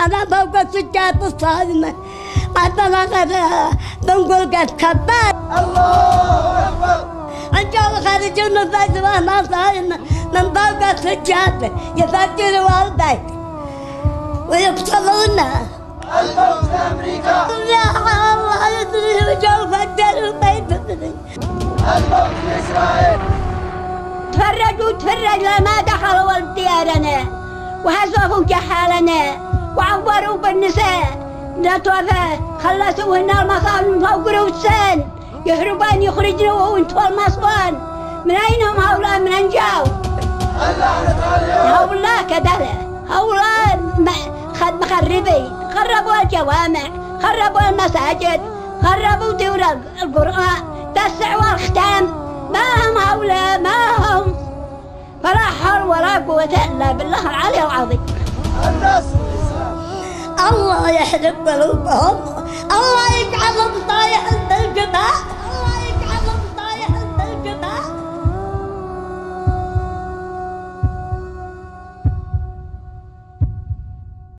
أنا فوق السجاد الصادمة عندنا بنقول قد كبار. الله أكبر. إن شاء الله خارجون البيت وأنا صايمة من فوق السجاد يفجروا والبيت ويقتلونا. الموت في أمريكا. يا الله يدري وجو فجروا البيت. الموت في إسرائيل. تفرج لما دخلوا ديارنا وهزفوا جحالنا وعوروا بالنساء نتوفى خلصوهن المصان من فوق رؤوسهن يهربان يخرجن وانتوا المصوان. من أين هم هؤلاء؟ من أين جاوا؟ هؤلاء كذا هؤلاء مخربين، خربوا الجوامع، خربوا المساجد، خربوا دور القرآن، دسعوا الختام. ما هم هؤلاء؟ ما هم؟ فلا حول ولا قوة إلا بالله العلي العظيم. الله يحرق قلوبهم.